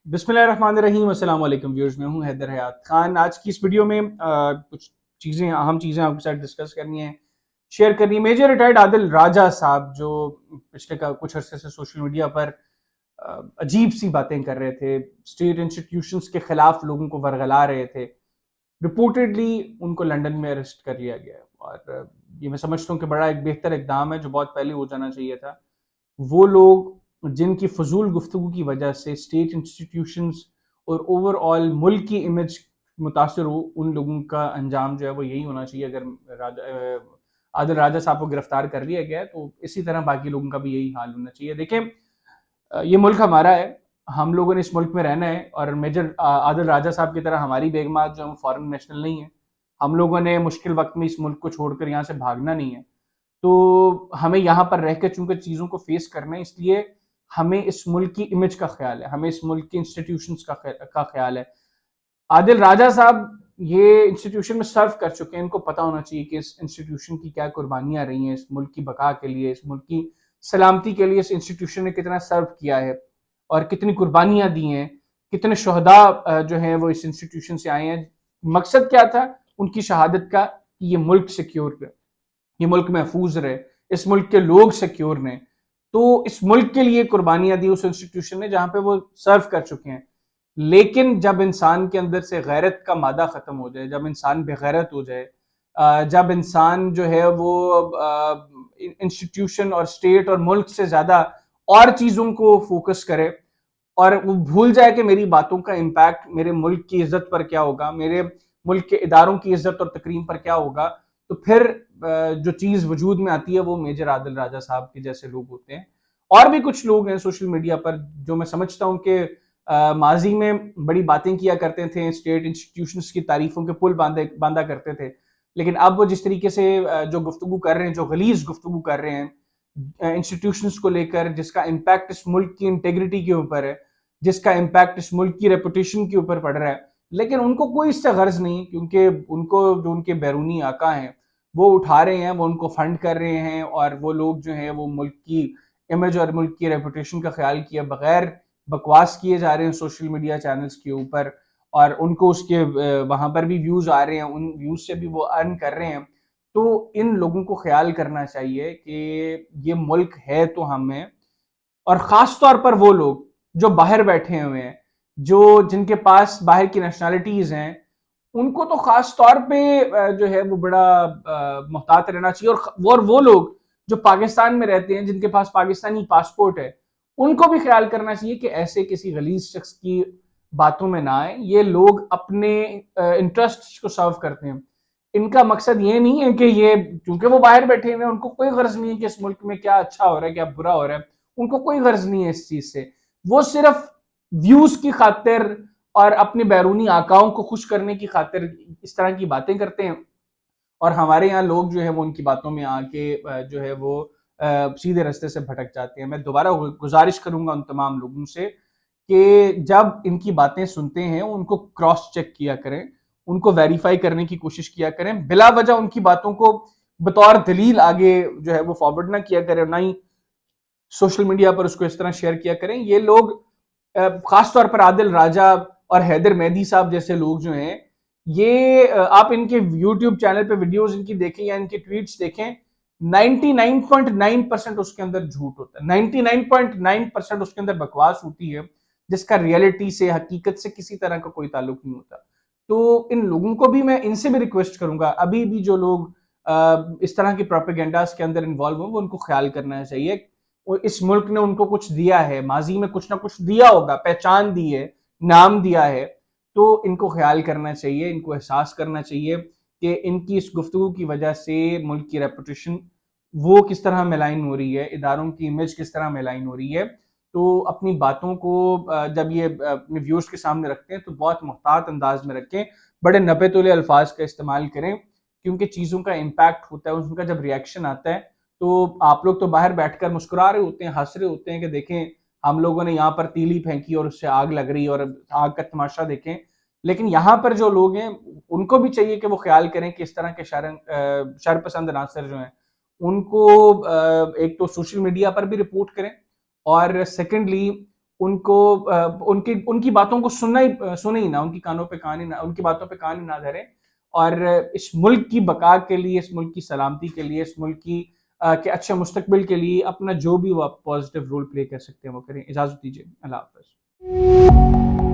बिस्मिल्लाहिर्रहमानिर्रहीम। अस्सलाम वालेकुम व्यूअर्स, मैं हूं हैदर हयात खान। आज की इस वीडियो में कुछ अहम चीज़ें आपके साथ डिस्कस करनी है, शेयर करनी है। मेजर रिटायर्ड आदिल राजा साहब जो पिछले कुछ अरसे से सोशल मीडिया पर अजीब सी बातें कर रहे थे, स्टेट इंस्टीट्यूशंस के खिलाफ लोगों को वरगला रहे थे, रिपोर्टेडली उनको लंदन में अरेस्ट कर लिया गया। और ये मैं समझता हूँ कि बड़ा एक बेहतर इकदाम है जो बहुत पहले हो जाना चाहिए था। वो लोग जिनकी फजूल गुफ्तगू की वजह से स्टेट इंस्टीट्यूशंस और ओवरऑल मुल्क की इमेज मुतासर हो, उन लोगों का अंजाम जो है वो यही होना चाहिए। अगर आदिल राजा साहब को गिरफ्तार कर लिया गया तो इसी तरह बाकी लोगों का भी यही हाल होना चाहिए। देखें, ये मुल्क हमारा है, हम लोगों ने इस मुल्क में रहना है। और मेजर आदिल राजा साहब की तरह हमारी बेगमात जो फॉरेन नेशनल नहीं है, हम लोगों ने मुश्किल वक्त में इस मुल्क को छोड़कर यहाँ से भागना नहीं है। तो हमें यहाँ पर रहकर चूंकि चीज़ों को फेस करना है, इसलिए हमें इस मुल्क की इमेज का ख्याल है, हमें इस मुल्क की इंस्टीट्यूशंस का ख्याल है। आदिल राजा साहब ये इंस्टीट्यूशन में सर्व कर चुके हैं, इनको पता होना चाहिए कि इस इंस्टीट्यूशन की क्या कुर्बानियां रही हैं, इस मुल्क की बका के लिए, इस मुल्क की सलामती के लिए इस इंस्टीट्यूशन ने कितना सर्व किया है और कितनी कुर्बानियां दी हैं, कितने शहदा जो हैं वो इस इंस्टीट्यूशन से आए हैं। मकसद क्या था उनकी शहादत का? कि ये मुल्क सिक्योर रहे, ये मुल्क महफूज रहे, इस मुल्क के लोग सिक्योर रहे। तो इस मुल्क के लिए कुर्बानियां दी उस इंस्टीट्यूशन ने जहां पे वो सर्व कर चुके हैं। लेकिन जब इंसान के अंदर से गैरत का मादा खत्म हो जाए, जब इंसान बेगैरत हो जाए, जब इंसान जो है वो इंस्टीट्यूशन और स्टेट और मुल्क से ज्यादा और चीजों को फोकस करे और वो भूल जाए कि मेरी बातों का इम्पैक्ट मेरे मुल्क की इज्जत पर क्या होगा, मेरे मुल्क के इदारों की इज्जत और तकरीम पर क्या होगा, तो फिर जो चीज वजूद में आती है वो मेजर आदिल राजा साहब के जैसे लोग होते हैं। और भी कुछ लोग हैं सोशल मीडिया पर जो मैं समझता हूँ कि माजी में बड़ी बातें किया करते थे, स्टेट इंस्टीट्यूशंस की तारीफों के पुल बांधा करते थे, लेकिन अब वो जिस तरीके से जो गुफ्तगू कर रहे हैं, जो गलीज गुफ्तगू कर रहे हैं इंस्टीट्यूशंस को लेकर, जिसका इम्पैक्ट इस मुल्क की इंटेग्रिटी के ऊपर है, जिसका इम्पैक्ट इस मुल्क की रेपुटेशन के ऊपर पड़ रहा है, लेकिन उनको कोई इससे गर्ज नहीं, क्योंकि उनको जो उनके बैरूनी आका हैं वो उठा रहे हैं, वो उनको फंड कर रहे हैं। और वो लोग जो हैं वो मुल्क की इमेज और मुल्क की रेपुटेशन का ख्याल किए बगैर बकवास किए जा रहे हैं सोशल मीडिया चैनल्स के ऊपर, और उनको उसके वहां पर भी व्यूज आ रहे हैं, उन व्यूज से भी वो अर्न कर रहे हैं। तो इन लोगों को ख्याल करना चाहिए कि ये मुल्क है तो हमें, और खास तौर पर वो लोग जो बाहर बैठे हुए हैं, जो जिनके पास बाहर की नेशनैलिटीज हैं, उनको तो खास तौर पे जो है वो बड़ा मुहतात रहना चाहिए। और वो लोग जो पाकिस्तान में रहते हैं, जिनके पास पाकिस्तानी पासपोर्ट है, उनको भी ख्याल करना चाहिए कि ऐसे किसी गलीज शख्स की बातों में ना आए। ये लोग अपने इंटरेस्ट को सर्व करते हैं, इनका मकसद ये नहीं है कि ये, क्योंकि वो बाहर बैठे हुए हैं, उनको कोई गर्ज नहीं है कि इस मुल्क में क्या अच्छा हो रहा है क्या बुरा हो रहा है, उनको कोई गर्ज नहीं है इस चीज से। वो सिर्फ व्यूज की खातिर और अपने बैरूनी आकाओं को खुश करने की खातिर इस तरह की बातें करते हैं। और हमारे यहाँ लोग जो है वो उनकी बातों में आके जो है वो सीधे रास्ते से भटक जाते हैं। मैं दोबारा गुजारिश करूंगा उन तमाम लोगों से कि जब इनकी बातें सुनते हैं उनको क्रॉस चेक किया करें, उनको वेरीफाई करने की कोशिश किया करें, बिला वजह उनकी बातों को बतौर दलील आगे जो है वो फॉरवर्ड ना किया करें, ना ही सोशल मीडिया पर उसको इस तरह शेयर किया करें। ये लोग खासतौर पर आदिल राजा और हैदर मेहदी साहब जैसे लोग जो हैं, ये आप इनके यूट्यूब चैनल पे वीडियोस इनकी देखें या इनके ट्वीट्स देखें, 99.9% उसके अंदर झूठ होता है, 99.9% उसके अंदर बकवास होती है, जिसका रियलिटी से, हकीकत से किसी तरह का कोई ताल्लुक नहीं होता। तो इन लोगों को भी मैं, इनसे भी रिक्वेस्ट करूंगा, अभी भी जो लोग इस तरह की प्रोपेगेंडास के अंदर इन्वॉल्व हो, वो उनको ख्याल करना चाहिए। इस मुल्क ने उनको कुछ दिया है, माजी में कुछ ना कुछ दिया होगा, पहचान दी है, नाम दिया है, तो इनको ख्याल करना चाहिए, इनको एहसास करना चाहिए कि इनकी इस गुफ्तगू की वजह से मुल्क की रेपुटेशन वो किस तरह मेलाइन हो रही है, इदारों की इमेज किस तरह मेलाइन हो रही है। तो अपनी बातों को जब ये अपने व्यूअर्स के सामने रखते हैं तो बहुत मुहतात अंदाज में रखें, बड़े नपे तुले अल्फाज का इस्तेमाल करें, क्योंकि चीज़ों का इम्पैक्ट होता है, उनका जब रिएक्शन आता है तो आप लोग तो बाहर बैठकर मुस्कुरा रहे होते हैं, हंस रहे होते हैं कि देखें हम लोगों ने यहाँ पर तीली फेंकी और उससे आग लग रही है और आग का तमाशा देखें। लेकिन यहाँ पर जो लोग हैं उनको भी चाहिए कि वो ख्याल करें कि इस तरह के शरपसंद अनासर जो हैं उनको एक तो सोशल मीडिया पर भी रिपोर्ट करें, और सेकेंडली ان کو ان کی باتوں کو سننا ہی نہ، ان کی کانوں پہ کان ہی نہ، ان کی باتوں پہ کان ہی نہ دھریں، اور اس ملک کی بقا کے لیے، اس ملک کی سلامتی کے لیے، اس ملک کی کے اچھے مستقبل کے لیے اپنا جو بھی وہ پازیٹیو رول پلے کر سکتے ہیں وہ کریں. اجازت دیجیے، اللہ حافظ.